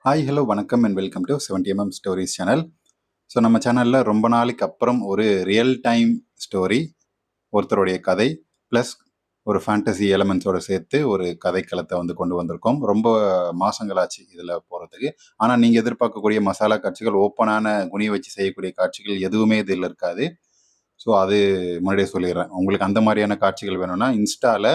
Hi hello வணக்கம் and welcome to 70mm stories channel. So நம்ம சேனலில் ரொம்ப நாளைக்கு அப்புறம் ஒரு ரியல் டைம் ஸ்டோரி, ஒருத்தருடைய கதை ப்ளஸ் ஒரு ஃபேண்டசி எலமெண்ட்ஸோடு சேர்த்து ஒரு கதைக்களத்தை வந்து கொண்டு வந்திருக்கோம். ரொம்ப மாதங்களாச்சு இதில் போகிறதுக்கு. ஆனால் நீங்கள் எதிர்பார்க்கக்கூடிய மசாலா காட்சிகள், ஓப்பனான குனியை வச்சு செய்யக்கூடிய காட்சிகள் எதுவுமே இதில் இருக்காது. ஸோ அது முன்னாடியே சொல்லிடுறேன். உங்களுக்கு அந்த மாதிரியான காட்சிகள் வேணும்னா இன்ஸ்டாவில்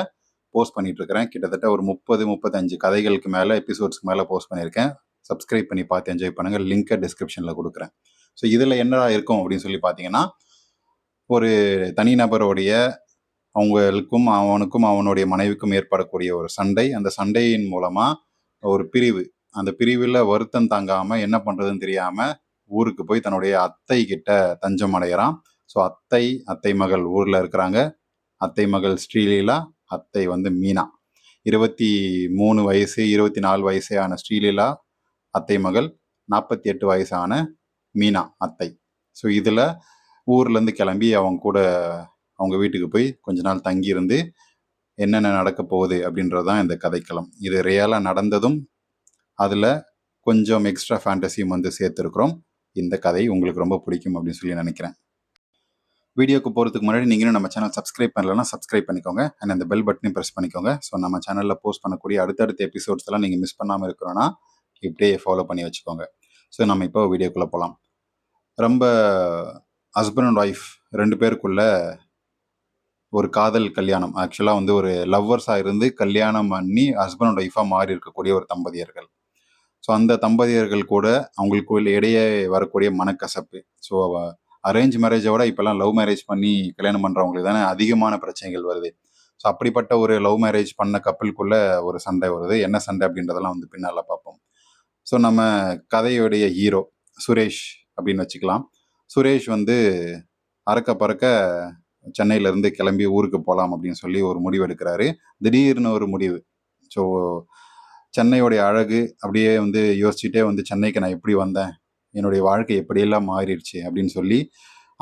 போஸ்ட் பண்ணிகிட்ருக்கிறேன். கிட்டத்தட்ட ஒரு 35 கதைகளுக்கு மேலே, எபிசோட்ஸ்க்கு மேலே போஸ்ட் பண்ணியிருக்கேன். சப்ஸ்கிரைப் பண்ணி பார்த்து என்ஜாய் பண்ணுங்கள். லிங்கை டிஸ்கிரிப்ஷனில் கொடுக்குறேன். ஸோ இதில் என்னடா இருக்கும் அப்படின்னு சொல்லி பார்த்தீங்கன்னா, ஒரு தனிநபருடைய அவங்களுக்கும் அவனுக்கும் அவனுடைய மனைவிக்கும் ஏற்படக்கூடிய ஒரு சண்டை. அந்த சண்டையின் மூலமாக ஒரு பிரிவு, அந்த பிரிவில் வருத்தம் தாங்காமல் என்ன பண்ணுறதுன்னு தெரியாமல் ஊருக்கு போய் தன்னுடைய அத்தை கிட்ட தஞ்சம் அடைகிறான். ஸோ அத்தை மகள் ஊரில் இருக்கிறாங்க. அத்தை மகள் ஸ்ரீலீலா, அத்தை வந்து மீனா. 23 வயசு 24 வயசான ஸ்ரீலீலா அத்தை மகள், 48 வயசான மீனா அத்தை. ஸோ இதில் ஊர்லேருந்து கிளம்பி அவங்க வீட்டுக்கு போய் கொஞ்ச நாள் தங்கியிருந்து என்னென்ன நடக்க போகுது அப்படின்றது தான் இந்த கதைக்களம். இது ரியலாக நடந்ததும் அதில் கொஞ்சம் எக்ஸ்ட்ரா ஃபேண்டசியும் வந்து சேர்த்துருக்குறோம். இந்த கதை உங்களுக்கு ரொம்ப பிடிக்கும் அப்படின்னு சொல்லி நினைக்கிறேன். வீடியோக்கு போகிறதுக்கு முன்னாடி நீங்களும் நம்ம சேனல் சப்ஸ்கிரைப் பண்ணலன்னா சப்ஸ்கிரைப் பண்ணிக்கோங்க. அண்ட் அந்த பெல் பட்டனையும் ப்ரெஸ் பண்ணிக்கோங்க. ஸோ நம்ம சேனலில் போஸ்ட் பண்ணக்கூடிய அடுத்தடுத்த எபிசோட்ஸ் எல்லாம் நீங்கள் மிஸ் பண்ணாமல் இருக்கிறோன்னா இப்படியே ஃபாலோ பண்ணி வச்சுக்கோங்க. ஸோ நம்ம இப்போ வீடியோக்குள்ளே போகலாம். ரொம்ப ஹஸ்பண்ட் அண்ட் ஒய்ஃப் 2 பேருக்குள்ள ஒரு காதல் கல்யாணம். ஆக்சுவலாக வந்து ஒரு லவ்வர்ஸாக இருந்து கல்யாணம் பண்ணி ஹஸ்பண்ட் அண்ட் ஒய்ஃபாக மாறி இருக்கக்கூடிய ஒரு தம்பதியர்கள். ஸோ அந்த தம்பதியர்கள் கூட அவங்களுக்குள்ள இடையே வரக்கூடிய மனக்கசப்பு. ஸோ அரேஞ்ச் மேரேஜை விட இப்போல்லாம் லவ் மேரேஜ் பண்ணி கல்யாணம் பண்ணுறவங்களுக்கு தானே அதிகமான பிரச்சனைகள் வருது. ஸோ அப்படிப்பட்ட ஒரு லவ் மேரேஜ் பண்ண கப்பலுக்குள்ள ஒரு சண்டை வருது. என்ன சண்டை அப்படின்றதெல்லாம் வந்து பின்னால் பார்ப்போம். ஸோ நம்ம கதையுடைய ஹீரோ சுரேஷ் அப்படின்னு வச்சுக்கலாம். சுரேஷ் வந்து அறக்க பறக்க சென்னையிலேருந்து கிளம்பி ஊருக்கு போகலாம் அப்படின்னு சொல்லி ஒரு முடிவு எடுக்கிறாரு. திடீர்னு ஒரு முடிவு. ஸோ சென்னையோடைய அழகு அப்படியே வந்து யோசிச்சுட்டே வந்து சென்னைக்கு நான் எப்படி வந்தேன், என்னுடைய வாழ்க்கை எப்படியெல்லாம் மாறிடுச்சு அப்படின்னு சொல்லி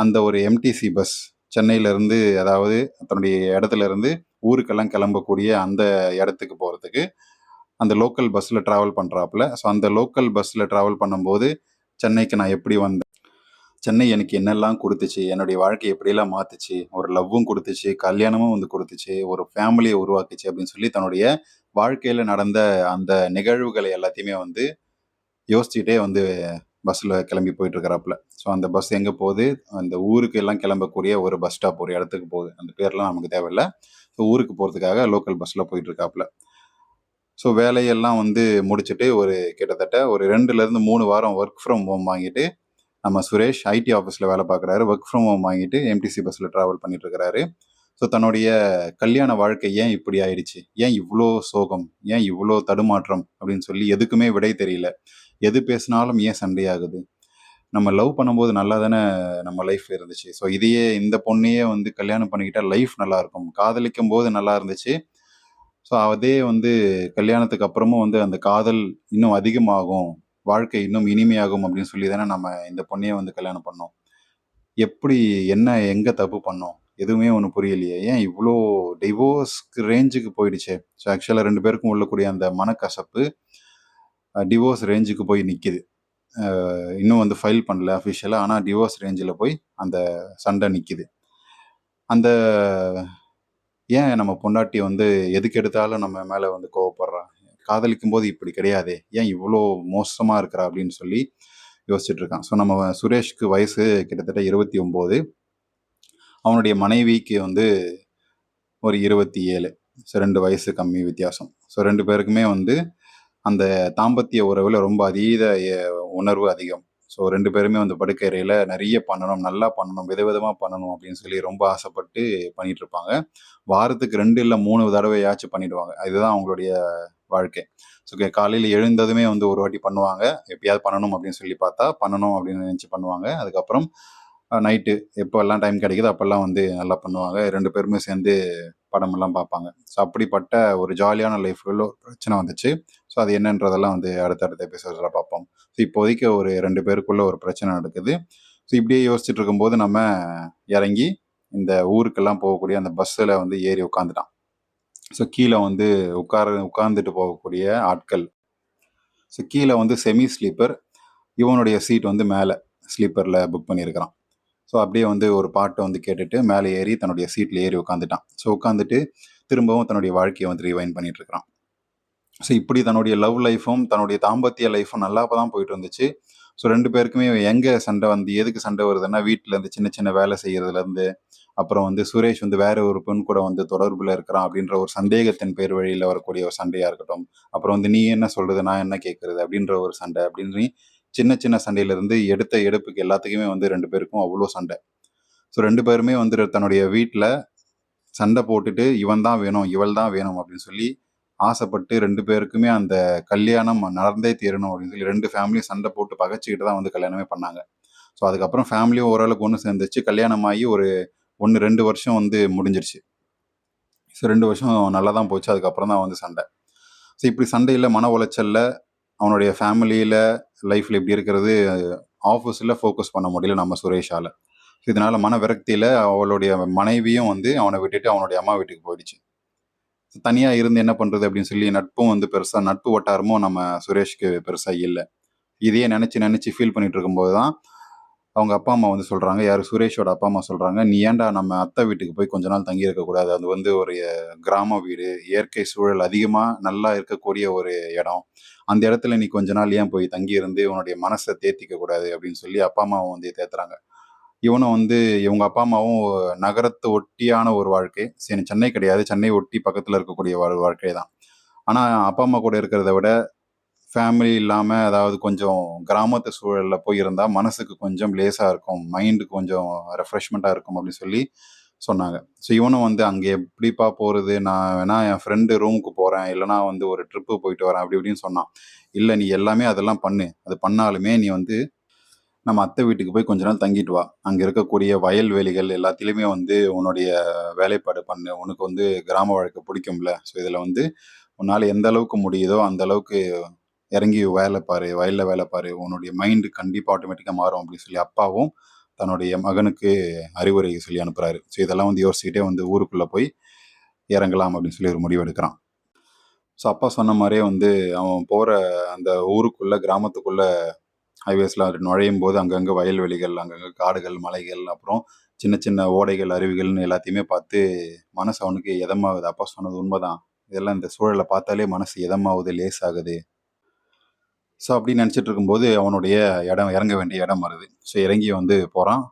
அந்த ஒரு எம்டிசி பஸ் சென்னையிலேருந்து, அதாவது தன்னுடைய இடத்துல இருந்து ஊருக்கெல்லாம் கிளம்பக்கூடிய அந்த இடத்துக்கு போகிறதுக்கு அந்த லோக்கல் பஸ்ஸில் ட்ராவல் பண்ணுறாப்புல. ஸோ அந்த லோக்கல் பஸ்ஸில் ட்ராவல் பண்ணும்போது சென்னைக்கு நான் எப்படி வந்தேன், சென்னை எனக்கு என்னெல்லாம் கொடுத்துச்சு, என்னுடைய வாழ்க்கையை எப்படியெல்லாம் மாற்றுச்சு, ஒரு லவ்வும் கொடுத்துச்சு, கல்யாணமும் வந்து கொடுத்துச்சு, ஒரு ஃபேமிலியை உருவாக்குச்சு அப்படின்னு சொல்லி தன்னுடைய வாழ்க்கையில் நடந்த அந்த நிகழ்வுகளை எல்லாத்தையுமே வந்து யோசிச்சுட்டே வந்து பஸ்ஸில் கிளம்பி போயிட்டுருக்கிறாப்புல. ஸோ அந்த பஸ் எங்கே போகுது, அந்த ஊருக்கு எல்லாம் கிளம்பக்கூடிய ஒரு பஸ் ஸ்டாப், ஒரு இடத்துக்கு போகுது. அந்த பேர்லாம் நமக்கு தேவையில்லை. ஸோ ஊருக்கு போகிறதுக்காக லோக்கல் பஸ்ஸில் போயிட்டுருக்காப்புல. ஸோ வேலையெல்லாம் வந்து முடிச்சுட்டு ஒரு கிட்டத்தட்ட ஒரு 2லேருந்து 3 வாரம் ஒர்க் ஃப்ரம் ஹோம் வாங்கிட்டு நம்ம சுரேஷ் ஐடி ஆஃபீஸில் வேலை பார்க்குறாரு. ஒர்க் ஃப்ரம் ஹோம் வாங்கிட்டு எம்டிசி பஸ்ஸில் ட்ராவல் பண்ணிட்டு இருக்கிறாரு. ஸோ தன்னுடைய கல்யாண வாழ்க்கை ஏன் இப்படி ஆயிடுச்சு, ஏன் இவ்வளோ சோகம், ஏன் இவ்வளோ தடுமாற்றம் அப்படின்னு சொல்லி எதுக்குமே விடை தெரியல. எது பேசினாலும் ஏன் சண்டையாகுது, நம்ம லவ் பண்ணும்போது நல்லா தானே நம்ம லைஃப் இருந்துச்சு, ஸோ இந்த பொண்ணையே வந்து கல்யாணம் பண்ணிக்கிட்டா லைஃப் நல்லா இருக்கும், காதலிக்கும் போது நல்லா இருந்துச்சு, ஸோ அதே வந்து கல்யாணத்துக்கு அப்புறமும் வந்து அந்த காதல் இன்னும் அதிகமாகும், வாழ்க்கை இன்னும் இனிமையாகும் அப்படின்னு சொல்லி தானே நம்ம இந்த பொண்ணையே வந்து கல்யாணம் பண்ணோம். எப்படி, என்ன, எங்கே தப்பு பண்ணோம், எதுவுமே ஒன்றும் புரியலையே, ஏன் இவ்வளோ டிவோர்ஸ்க்கு ரேஞ்சுக்கு போயிடுச்சு. ஸோ ஆக்சுவலாக 2 பேருக்கும் உள்ளக்கூடிய அந்த மனக்கசப்பு டிவோர்ஸ் ரேஞ்சுக்கு போய் நிற்கிது. இன்னும் வந்து ஃபைல் பண்ணல அஃபிஷியலாக, ஆனால் டிவோர்ஸ் ரேஞ்சில் போய் அந்த சண்டை நிற்கிது. அந்த ஏன் நம்ம பொண்டாட்டி வந்து எதுக்கு எடுத்தாலும் நம்ம மேலே வந்து கோவப்படுறா, காதலிக்கும் போது இப்படி கிடையாதே, ஏன் இவ்வளோ மோசமாக இருக்கிறா அப்படின்னு சொல்லி யோசிச்சுட்டு இருக்கான். ஸோ நம்ம சுரேஷ்க்கு வயசு கிட்டத்தட்ட 29, அவனுடைய மனைவிக்கு வந்து ஒரு 27. ஸோ 2 வயசு கம்மி வித்தியாசம். ஸோ 2 பேருக்குமே வந்து அந்த தாம்பத்திய உறவில் ரொம்ப அதீத உணர்வு அதிகம். ஸோ 2 பேருமே வந்து படுக்கையறையில் நிறைய பண்ணணும், நல்லா பண்ணணும், விதவிதமாக பண்ணணும் அப்படின்னு சொல்லி ரொம்ப ஆசைப்பட்டு பண்ணிட்டு இருப்பாங்க. வாரத்துக்கு 2 இல்லை 3 தடவையாச்சும் பண்ணிடுவாங்க. இதுதான் அவங்களுடைய வாழ்க்கை. ஸோ காலையில் எழுந்ததுமே வந்து ஒரு வாட்டி பண்ணுவாங்க, எப்பயாவது பண்ணணும் அப்படின்னு சொல்லி பார்த்தா பண்ணணும் அப்படின்னு நினச்சி பண்ணுவாங்க. அதுக்கப்புறம் நைட்டு எப்போல்லாம் டைம் கிடைக்குதோ அப்போல்லாம் வந்து நல்லா பண்ணுவாங்க. 2 பேருமே சேர்ந்து படமெல்லாம் பார்ப்பாங்க. ஸோ அப்படிப்பட்ட ஒரு ஜாலியான லைஃப்குள்ள ஒரு பிரச்சனை வந்துச்சு. ஸோ அது என்னன்றதெல்லாம் வந்து அடுத்தடுத்த எபிசோட்ஸில் பார்ப்போம். ஸோ இப்போதைக்கு ஒரு 2 பேருக்குள்ள ஒரு பிரச்சனை நடக்குது. ஸோ இப்படியே யோசிச்சுட்டு இருக்கும்போது நம்ம இறங்கி இந்த ஊருக்கெல்லாம் போகக்கூடிய அந்த பஸ்ஸில் வந்து ஏறி உட்காந்துட்டான். ஸோ கீழே வந்து உட்காந்துட்டு போகக்கூடிய ஆட்கள், ஸோ கீழே வந்து செமி ஸ்லீப்பர், இவனுடைய சீட் வந்து மேலே ஸ்லீப்பரில் புக் பண்ணியிருக்கிறான். ஸோ அப்படியே வந்து ஒரு பாட்டை வந்து கேட்டுட்டு மேலே ஏறி தன்னுடைய சீட்டில் ஏறி உட்காந்துட்டான். ஸோ உட்காந்துட்டு திரும்பவும் தன்னுடைய வாழ்க்கையை வந்து ரிவைன் பண்ணிட்டு இருக்கிறான். ஸோ இப்படி தன்னுடைய லவ் லைஃப்பும் தன்னுடைய தாம்பத்திய லைஃப்பும் நல்லா தான் போயிட்டு இருந்துச்சு. ஸோ 2 பேருக்குமே எங்கே சண்டை வந்து எதுக்கு சண்டை வருதுன்னா, வீட்டில் இருந்து சின்ன சின்ன வேலை செய்யறதுலேருந்து, அப்புறம் வந்து சுரேஷ் வந்து வேற ஒரு பெண் கூட வந்து தொடர்புல இருக்கிறான் அப்படின்ற ஒரு சந்தேகத்தின் பேர் வழியில் வரக்கூடிய ஒரு சண்டையா இருக்கட்டும். அப்புறம் வந்து நீ என்ன சொல்றது, நான் என்ன கேட்கறது அப்படின்ற ஒரு சண்டை அப்படின்னு சின்ன சின்ன சண்டையிலிருந்து எடுத்த எடுப்புக்கு எல்லாத்துக்குமே வந்து 2 பேருக்கும் அவ்வளோ சண்டை. ஸோ 2 பேருமே வந்து தன்னுடைய வீட்டில் சண்டை போட்டுட்டு இவன் தான் வேணும், இவள் தான் வேணும் அப்படின்னு சொல்லி ஆசைப்பட்டு 2 பேருக்குமே அந்த கல்யாணம் நடந்தே தீரணும் அப்படின்னு சொல்லி 2 ஃபேமிலியும் சண்டை போட்டு பகைச்சிக்கிட்டு தான் வந்து கல்யாணமே பண்ணாங்க. ஸோ அதுக்கப்புறம் ஃபேமிலியும் ஓரளவுக்கு ஒன்று சேர்ந்துச்சு. கல்யாணம் ஆகி ஒரு 1, 2 வருஷம் வந்து முடிஞ்சிருச்சு. ஸோ 2 வருஷம் நல்லா தான் போச்சு. அதுக்கப்புறம் தான் வந்து சண்டை. ஸோ இப்படி சண்டையில் மன உளைச்சலில் அவனுடைய ஃபேமிலியில் லைஃப்பில் இப்படி இருக்கிறது, ஆஃபீஸில் ஃபோக்கஸ் பண்ண முடியல நம்ம சுரேஷால. இதனால மன விரக்தியில் அவளுடைய மனைவியும் வந்து அவனை விட்டுட்டு அவனுடைய அம்மா வீட்டுக்கு போயிடுச்சு. தனியாக இருந்து என்ன பண்ணுறது அப்படின்னு சொல்லி நட்பும் வந்து பெருசாக நட்பு வட்டாரமும் நம்ம சுரேஷ்க்கு பெருசாக இல்லை. இதையே நினச்சி ஃபீல் பண்ணிட்டு இருக்கும்போது தான் அவங்க அப்பா அம்மா வந்து சொல்கிறாங்க, யார் சுரேஷோட அப்பா அம்மா சொல்கிறாங்க, நீ ஏன்டா நம்ம அத்தை வீட்டுக்கு போய் கொஞ்ச நாள் தங்கி இருக்கக்கூடாது, அது வந்து ஒரு கிராம வீடு, இயற்கை சூழல் அதிகமாக நல்லா இருக்கக்கூடிய ஒரு இடம், அந்த இடத்துல நீ கொஞ்ச நாள் ஏன் போய் தங்கி இருந்து உன்னுடைய மனசை தேத்திக்க கூடாது அப்படின்னு சொல்லி அப்பா அம்மாவும் வந்து தேத்துறாங்க. இவனும் வந்து இவங்க அப்பா அம்மாவும் நகரத்தை ஒட்டியான ஒரு வாழ்க்கை, சரி சென்னை கிடையாது, சென்னை ஒட்டி பக்கத்தில் இருக்கக்கூடிய வாழ்க்கை தான். ஆனால் அப்பா அம்மா கூட இருக்கிறத விட ஃபேமிலி இல்லாமல் அதாவது கொஞ்சம் கிராமத்து சூழலில் போய் இருந்தால் மனசுக்கு கொஞ்சம் லேசாக இருக்கும், மைண்டுக்கு கொஞ்சம் ரெஃப்ரெஷ்மெண்ட்டாக இருக்கும் அப்படின்னு சொல்லி சொன்னாங்க. ஸோ இவனும் வந்து அங்கே எப்படிப்பா போகிறது, நான் வேணா என் ஃப்ரெண்டு ரூமுக்கு போகிறேன், இல்லைனா வந்து ஒரு ட்ரிப்பு போயிட்டு வரேன் அப்படி இப்படின்னு சொன்னான். இல்லை நீ எல்லாமே அதெல்லாம் பண்ணு, அது பண்ணாலுமே நீ வந்து நம்ம அத்தை வீட்டுக்கு போய் கொஞ்ச நாள் தங்கிட்டு வா, அங்கே இருக்கக்கூடிய வயல்வெளிகள் எல்லாத்திலையுமே வந்து உன்னுடைய வேலைப்பாடு பண்ணு, உனக்கு வந்து கிராம வாழ்க்கை பிடிக்கும்ல, ஸோ இதில் வந்து உன்னால் எந்த அளவுக்கு முடியுதோ அந்த அளவுக்கு இறங்கி வேலை பாரு, வயலில் வேலை பாரு, உன்னுடைய மைண்டு கண்டிப்பாக ஆட்டோமேட்டிக்காக மாறும் அப்படின்னு சொல்லி அப்பாவும் தன்னுடைய மகனுக்கு அறிவுரை சொல்லி அனுப்புகிறாரு. ஸோ இதெல்லாம் வந்து யோசிச்சுக்கிட்டே வந்து ஊருக்குள்ளே போய் இறங்கலாம் அப்படின்னு சொல்லி ஒரு முடிவு எடுக்கிறான். ஸோ அப்பா சொன்ன மாதிரியே வந்து அவன் போகிற அந்த ஊருக்குள்ளே கிராமத்துக்குள்ளே ஹைவேஸில் நுழையும் போது அங்கங்கே வயல்வெளிகள், அங்கங்கே காடுகள், மலைகள், அப்புறம் சின்ன சின்ன ஓடைகள், அருவிகள்னு எல்லாத்தையுமே பார்த்து மனசு அவனுக்கு இதமாகுது. அப்பா சொன்னது உண்மைதான், இதெல்லாம் இந்த சூழலை பார்த்தாலே மனசு இதமாகுது, லேசாகுது. ஸோ அப்படின்னு நினச்சிட்டு இருக்கும்போது அவனுடைய இறங்க வேண்டிய இடம் வருது. ஸோ இறங்கி வந்து போகிறான்.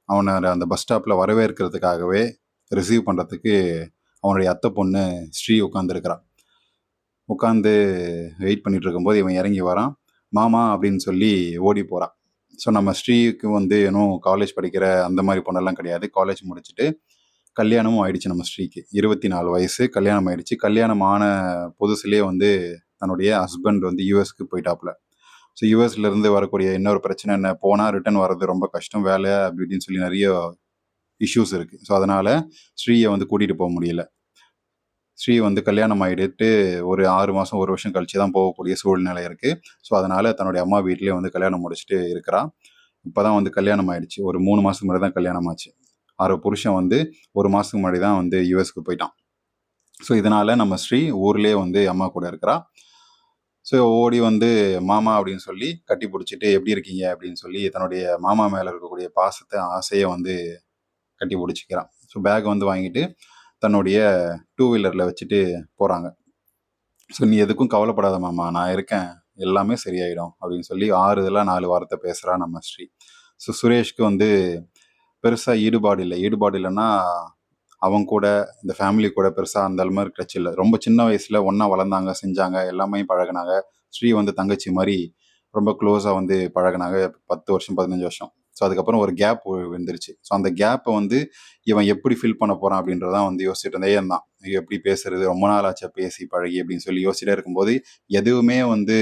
அவனை அந்த பஸ் ஸ்டாப்பில் வரவேற்கிறதுக்காகவே ரிசீவ் பண்ணுறதுக்கு அவனுடைய அத்தை பொண்ணு ஸ்ரீ உட்காந்துருக்கிறான். உட்காந்து வெயிட் பண்ணிட்டு இருக்கும்போது இவன் இறங்கி வரான். மாமா அப்படின்னு சொல்லி ஓடி போகிறான். ஸோ நம்ம ஸ்ரீக்கு வந்து இன்னும் காலேஜ் படிக்கிற அந்த மாதிரி பொண்ணெல்லாம் கிடையாது. காலேஜ் முடிச்சுட்டு கல்யாணமும் ஆயிடுச்சு நம்ம ஸ்ரீக்கு. 24 வயசு, கல்யாணம் ஆயிடுச்சு. கல்யாணம் ஆன புதுசுலேயே வந்து தன்னுடைய ஹஸ்பண்ட் வந்து யூஎஸ்க்கு போயிட்டாப்புல. ஸோ யூஎஸ்லேருந்து வரக்கூடிய இன்னொரு பிரச்சனை என்ன, போனால் ரிட்டர்ன் வர்றது ரொம்ப கஷ்டம், வேலை அப்படி இப்படின்னு சொல்லி நிறைய இஷ்யூஸ் இருக்குது. ஸோ அதனால் ஸ்ரீயை வந்து கூட்டிகிட்டு போக முடியல. ஸ்ரீ வந்து கல்யாணம் ஆகிட்டு ஒரு 6 மாதம் 1 வருஷம் கழிச்சு தான் போகக்கூடிய சூழ்நிலை இருக்குது. ஸோ அதனால் தன்னுடைய அம்மா வீட்டிலே வந்து கல்யாணம் முடிச்சுட்டு இருக்கிறா. இப்போ தான் வந்து கல்யாணம் ஆயிடுச்சு. ஒரு 3 மாதத்துக்கு முன்னாடி தான் கல்யாணம் ஆச்சு. புருஷன் வந்து 1 மாதத்துக்கு முன்னாடி தான் வந்து யூஎஸ்க்கு போயிட்டான். ஸோ இதனால் நம்ம ஸ்ரீ ஊர்லேயே வந்து அம்மா கூட இருக்கிறா. ஸோ ஓடி வந்து மாமா அப்படின்னு சொல்லி கட்டி பிடிச்சிட்டு எப்படி இருக்கீங்க அப்படின்னு சொல்லி தன்னுடைய மாமா மேலே இருக்கக்கூடிய பாசத்தை, ஆசையை வந்து கட்டி பிடிச்சிக்கிறான். ஸோ பேக் வந்து வாங்கிட்டு தன்னுடைய 2 வீலரில் வச்சுட்டு போகிறாங்க. ஸோ நீ எதுக்கும் கவலைப்படாத மாமா, நான் இருக்கேன், எல்லாமே சரியாயிடும் அப்படின்னு சொல்லி ஆறுதலாக 4 வார்த்தை பேசுகிறா நம்ம ஸ்ரீ. ஸோ சுரேஷ்க்கு வந்து பெருசாக ஈடுபாடு இல்லைன்னா அவங்க கூட இந்த ஃபேமிலி கூட பெருசாக அந்த மாதிரி டச் இல்லை. ரொம்ப சின்ன வயசில் ஒன்றா வளர்ந்தாங்க, செஞ்சாங்க, எல்லாமே பழகினாங்க. ஸ்ரீ வந்து தங்கச்சி மாதிரி ரொம்ப க்ளோஸாக வந்து பழகினாங்க 10 வருஷம் 15 வருஷம். ஸோ அதுக்கப்புறம் ஒரு கேப் வந்துருச்சு. ஸோ அந்த கேப்பை வந்து இவன் எப்படி ஃபில் பண்ண போகிறான் அப்படின்றதான் வந்து யோசிச்சுட்டு இருந்தே இருந்தான். எப்படி பேசுறது, ரொம்ப நாள் ஆச்சா பேசி பழகி அப்படின்னு சொல்லி யோசிச்சுட்டே இருக்கும்போது எதுவுமே வந்து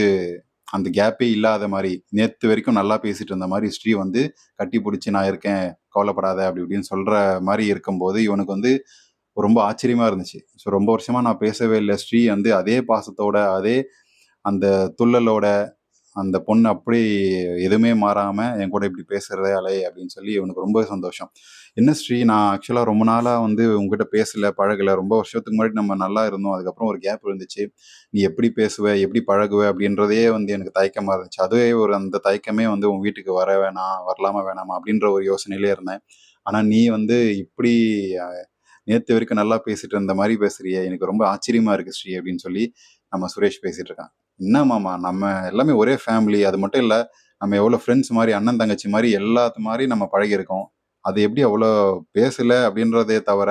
அந்த கேப்பே இல்லாத மாதிரி, நேற்று வரைக்கும் நல்லா பேசிட்டு இருந்த மாதிரி ஸ்ரீ வந்து கட்டி பிடிச்சி நான் இருக்கேன், கவலைப்படாத அப்படி இப்படின்னு சொல்கிற மாதிரி இருக்கும்போது இவனுக்கு வந்து ரொம்ப ஆச்சரியமாக இருந்துச்சு. ஸோ ரொம்ப வருஷமாக நான் பேசவே இல்லை, ஸ்ரீ வந்து அதே பாசத்தோட, அதே அந்த துள்ளலோட, அந்த பொண்ணு அப்படி எதுவுமே மாறாமல் என் கூட இப்படி பேசுகிறதே அலை அப்படின்னு சொல்லி இவனுக்கு ரொம்ப சந்தோஷம். என்ன ஸ்ரீ, நான் ஆக்சுவலாக ரொம்ப நாளாக வந்து உங்ககிட்ட பேசலை பழகலை, ரொம்ப வருஷத்துக்கு முன்னாடி நம்ம நல்லா இருந்தோம், அதுக்கப்புறம் ஒரு கேப் இருந்துச்சு, நீ எப்படி பேசுவ எப்படி பழகுவ அப்படின்றதே வந்து எனக்கு தயக்கமாக இருந்துச்சு. அதுவே அந்த தயக்கமே வந்து உன் வீட்டுக்கு வர வேணாம், வரலாமா வேணாமா அப்படின்ற ஒரு யோசனையிலே இருந்தேன். ஆனால் நீ வந்து இப்படி நேற்று வரைக்கும் நல்லா பேசிட்டு இருந்த மாதிரி பேசுறியே, எனக்கு ரொம்ப ஆச்சரியமா இருக்கு ஸ்ரீ அப்படின்னு சொல்லி நம்ம சுரேஷ் பேசிட்டு இருக்கான். என்ன மாமா, நம்ம எல்லாமே ஒரே ஃபேமிலி, அது மட்டும் இல்லை நம்ம எவ்வளோ ஃப்ரெண்ட்ஸ் மாதிரி அண்ணன் தங்கச்சி மாதிரி எல்லாத்து மாதிரி நம்ம பழகியிருக்கோம். அது எப்படி அவ்வளோ பேசலை அப்படின்றதே தவிர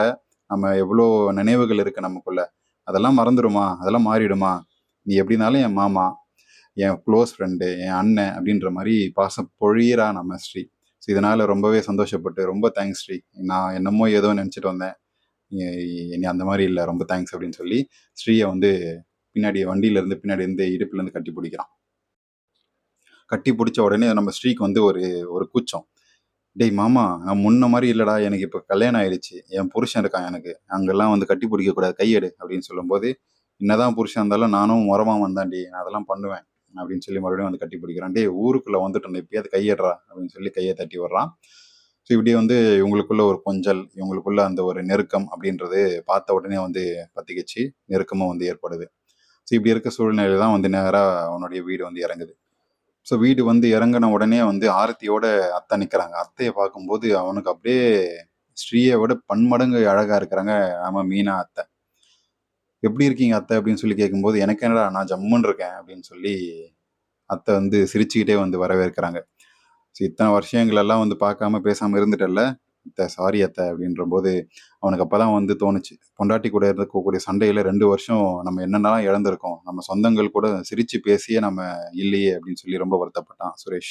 நம்ம எவ்வளோ நினைவுகள் இருக்கு நமக்குள்ள, அதெல்லாம் மறந்துடுமா, அதெல்லாம் மாறிடுமா, நீ எப்படினாலும் என் மாமா, என் க்ளோஸ் ஃப்ரெண்டு, என் அண்ணன் அப்படின்ற மாதிரி பாசம் பொழியிறா நம்ம ஸ்ரீ. ஸோ இதனால் ரொம்பவே சந்தோஷப்பட்டு ரொம்ப தேங்க்ஸ் ஸ்ரீ, நான் என்னமோ ஏதோ நினச்சிட்டு வந்தேன், நீ அந்த மாதிரி இல்லை, ரொம்ப தேங்க்ஸ் அப்படின்னு சொல்லி ஸ்ரீயை வந்து பின்னாடி வண்டியிலேருந்து பின்னாடி இருந்து இடுப்புலேருந்து கட்டி பிடிக்கிறான். கட்டி பிடிச்ச உடனே நம்ம ஸ்ரீக்கு வந்து ஒரு ஒரு கூச்சம். டேய் மாமா, நான் முன்ன மாதிரி இல்லைடா, எனக்கு இப்போ கல்யாணம் ஆயிடுச்சு, என் புருஷன் இருக்கான், எனக்கு அங்கெல்லாம் வந்து கட்டி பிடிக்கக்கூடாது, கையெடு அப்படின்னு சொல்லும்போது, என்னதான் புருஷன் இருந்தாலும் நானும் முறமாமன் தான்டி, நான் அதெல்லாம் பண்ணுவேன் அப்படின்னு சொல்லி மறுபடியும் வந்து கட்டி பிடிக்கிறான். டேய் ஊருக்குள்ளே வந்துட்டோம், எப்பயாவது கையேடுறா அப்படின்னு சொல்லி கையை தட்டி விடுறான். ஸோ இப்படி வந்து இவங்களுக்குள்ள ஒரு கொஞ்சல், இவங்களுக்குள்ள அந்த ஒரு நெருக்கம் அப்படின்றது பார்த்த உடனே வந்து பத்திக்கிச்சு, நெருக்கமும் வந்து ஏற்படுது. ஸோ இப்படி இருக்க சூழ்நிலை தான் வந்து நேராக அவனுடைய வீடு வந்து இறங்குது. ஸோ வீடு வந்து இறங்கின உடனே வந்து ஆரத்தியோட அத்தை நிற்கிறாங்க. அத்தையை பார்க்கும்போது அவனுக்கு அப்படியே ஸ்ரீயை விட பன்மடங்கு அழகா இருக்கிறாங்க நம்ம மீனா அத்தை. எப்படி இருக்கீங்க அத்தை அப்படின்னு சொல்லி கேட்கும்போது, எனக்கு என்னடா நான் ஜம்முன்னு இருக்கேன் அப்படின்னு சொல்லி அத்தை வந்து சிரிச்சுக்கிட்டே வந்து வரவேற்கிறாங்க. ஸோ இத்தனை வருஷங்களெல்லாம் வந்து பார்க்காம பேசாமல் இருந்துட்டல்ல அத்தை, சாரி அத்தை அப்படின்றபோது அவனுக்கு அப்போ தான் வந்து தோணுச்சு, பொண்டாட்டி கூட இருக்கக்கூடிய சண்டையில் 2 வருஷம் நம்ம என்னென்னலாம் இழந்திருக்கோம், நம்ம சொந்தங்கள் கூட சிரித்து பேசியே நம்ம இல்லையே அப்படின்னு சொல்லி ரொம்ப வருத்தப்பட்டான் சுரேஷ்.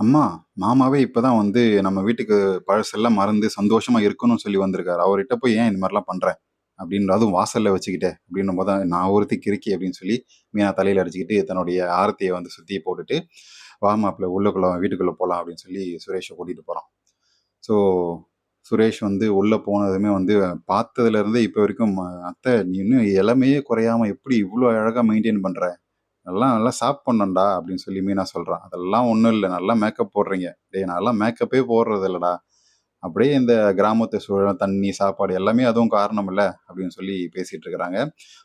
அம்மா, மாமாவே இப்போ தான் வந்து நம்ம வீட்டுக்கு பழசெல்லாம் மறந்து சந்தோஷமாக இருக்கணும்னு சொல்லி வந்திருக்காரு, அவர்கிட்ட போய் ஏன் இந்த மாதிரிலாம் பண்ணுறேன் அப்படின்ற, அதுவும் வாசலில் வச்சுக்கிட்டே அப்படின்னும் போது தான் நான் ஒருத்தி கிறுக்கி அப்படின்னு சொல்லி மீனா தலையில் அடிச்சுக்கிட்டு தன்னுடைய ஆரத்தியை வந்து சுற்றி போட்டுட்டு, வா மாப்பிள்ள உள்ளுக்குள்ள வீட்டுக்குள்ளே போகலாம் அப்படின்னு சொல்லி சுரேஷை கூட்டிகிட்டு போகிறான். ஸோ சுரேஷ் வந்து உள்ளே போனதுமே வந்து பார்த்ததுலேருந்து இப்போ வரைக்கும், அத்தை நீ இன்னும் இளமையே குறையாமல் எப்படி இவ்வளோ அழகாக மெயின்டைன் பண்ணுற, நல்லா நல்லா சாப்பிட்ணும்டா அப்படின்னு சொல்லி மீனா சொல்கிறான். அதெல்லாம் ஒன்றும் இல்லை, நல்லா மேக்கப் போடுறீங்க. டேய் நான்லாம் மேக்கப்பே போடுறது இல்லைடா, அப்படியே இந்த கிராமத்து சூழல், தண்ணி, சாப்பாடு எல்லாமே அதுவும் காரணம் இல்லை அப்படின்னு சொல்லி பேசிகிட்டு இருக்கிறாங்க.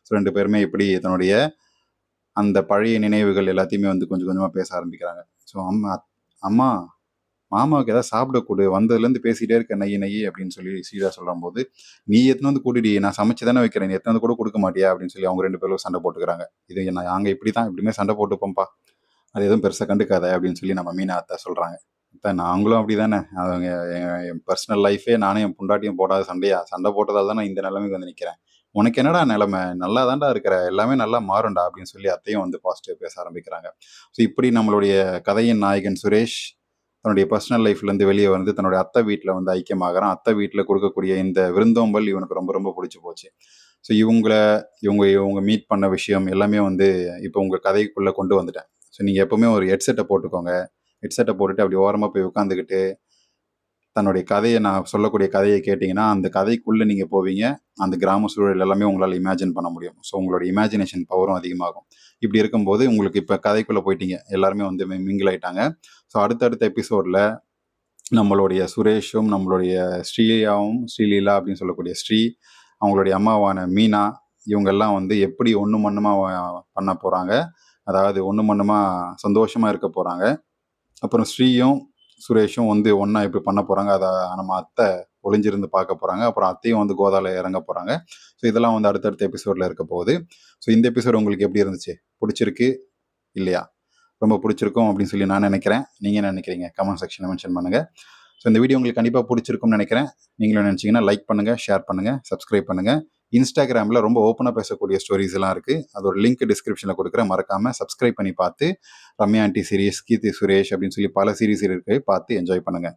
ஸோ 2 பேருமே இப்படி தன்னுடைய அந்த பழைய நினைவுகள் எல்லாத்தையுமே வந்து கொஞ்சம் கொஞ்சமாக பேச ஆரம்பிக்கிறாங்க. ஸோ அம்மா, மாமாவுக்கு ஏதாவது சாப்பிட கொடு, வந்ததுலேருந்து பேசிகிட்டே இருக்க நெய் நெய் அப்படின்னு சொல்லி சீதா சொல்லும்போது, நீ எடுத்துன்னு வந்து கொடுடி, நான் சமைச்சு தானே வைக்கிறேன், நீ எடுத்துன்னு வந்து கூட கொடுக்க மாட்டியா அப்படின்னு சொல்லி அவங்க 2 பேரும் சண்டை போட்டுக்கிறாங்க. இது நாங்கள் இப்படி தான் எப்படியுமே சண்டை போட்டுப்போம்ப்பா, அது எதுவும் பெருசாக கண்டுக்காத அப்படின்னு சொல்லி நம்ம மீனா அத்தை சொல்கிறாங்க. அத்தை நாங்களும் அப்படி தானே, அவங்க என் பர்சனல் லைஃபே நானும் என் பொண்டாட்டியும் போடாத சண்டையா, சண்டை போட்டதால் தான் நான் இந்த நிலைமைக்கு வந்து நிற்கிறேன், உனக்கு என்னடா நிலைமை, நல்லா தான்டா இருக்கிற, எல்லாமே நல்லா மாறும்டா அப்படின்னு சொல்லி அத்தையும் வந்து பாசிட்டிவ் பேச ஆரம்பிக்கிறாங்க. ஸோ இப்படி நம்மளுடைய கதையின் நாயகன் சுரேஷ் தன்னுடைய பர்சனல் லைஃப்லேருந்து வெளியே வந்து தன்னுடைய அத்தை வீட்டில் வந்து ஐக்கியமாகறான். அத்தை வீட்டில் கொடுக்கக்கூடிய இந்த விருந்தோம்பல் இவனுக்கு ரொம்ப ரொம்ப பிடிச்சி போச்சு. ஸோ இவங்க மீட் பண்ண விஷயம் எல்லாமே வந்து இப்போ உங்கள் கதைக்குள்ளே கொண்டு வந்துட்டேன். ஸோ நீங்கள் எப்போவுமே ஒரு ஹெட்செட்டை போட்டுக்கோங்க, ஹெட்செட்டை போட்டுட்டு அப்படி ஓரமாக போய் உட்காந்துக்கிட்டு தன்னுடைய கதையை, நான் சொல்லக்கூடிய கதையை கேட்டிங்கன்னா அந்த கதைக்குள்ளே நீங்கள் போவீங்க, அந்த கிராம சூழல் எல்லாமே உங்களால் இமேஜின் பண்ண முடியும். ஸோ உங்களோட இமேஜினேஷன் பவரும் அதிகமாகும். இப்படி இருக்கும்போது உங்களுக்கு இப்போ கதைக்குள்ளே போயிட்டீங்க, எல்லாருமே வந்து மிங்கிள் ஆயிட்டாங்க. ஸோ அடுத்தடுத்த எபிசோடில் நம்மளுடைய சுரேஷும் நம்மளுடைய ஸ்ரீயாவும், ஸ்ரீலீலா அப்படின்னு சொல்லக்கூடிய ஸ்ரீ, அவங்களுடைய அம்மாவான மீனா, இவங்கெல்லாம் வந்து எப்படி ஒன்று மண்ணுமாக பண்ண போகிறாங்க, அதாவது ஒன்று மண்ணுமாக சந்தோஷமாக இருக்க போகிறாங்க. அப்புறம் ஸ்ரீயும் சுரேஷும் வந்து ஒன்றா இப்படி பண்ண போகிறாங்க, அதை நம்ம அத்தை ஒளிஞ்சிருந்து பார்க்க போகிறாங்க. அப்புறம் அத்தையும் வந்து கோதாவில் இறங்க போகிறாங்க. ஸோ இதெல்லாம் வந்து அடுத்தடுத்த எபிசோடில் இருக்க போகுது. ஸோ இந்த எபிசோடு உங்களுக்கு எப்படி இருந்துச்சு, பிடிச்சிருக்கு இல்லையா? ரொம்ப பிடிச்சிருக்கும் அப்படின்னு சொல்லி நான் நினைக்கிறேன். நீங்கள் என்ன நினைக்கிறீங்க கமெண்ட் செக்ஷனில் மென்ஷன் பண்ணுங்கள். ஸோ இந்த வீடியோ உங்களுக்கு கண்டிப்பாக பிடிச்சிருக்கும்னு நினைக்கிறேன். நீங்களும் நினச்சிங்கன்னா லைக் பண்ணுங்கள், ஷேர் பண்ணுங்கள், சப்ஸ்கிரைப் பண்ணுங்கள். இன்ஸ்டாகிராமில் ரொம்ப ஓப்பனாக பேசக்கூடிய ஸ்டோரிஸ் எல்லாம் இருக்குது, அதோட லிங்க் டிஸ்கிரிப்ஷனில் கொடுக்குறேன், மறக்காமல் சப்ஸ்கிரைப் பண்ணி பார்த்து ரம்யா ஆண்டி சீரீஸ், கீர்த்தி சுரேஷ் அப்படின்னு சொல்லி பல சீரீஸ் இருக்குது, பார்த்து என்ஜாய் பண்ணுங்கள்.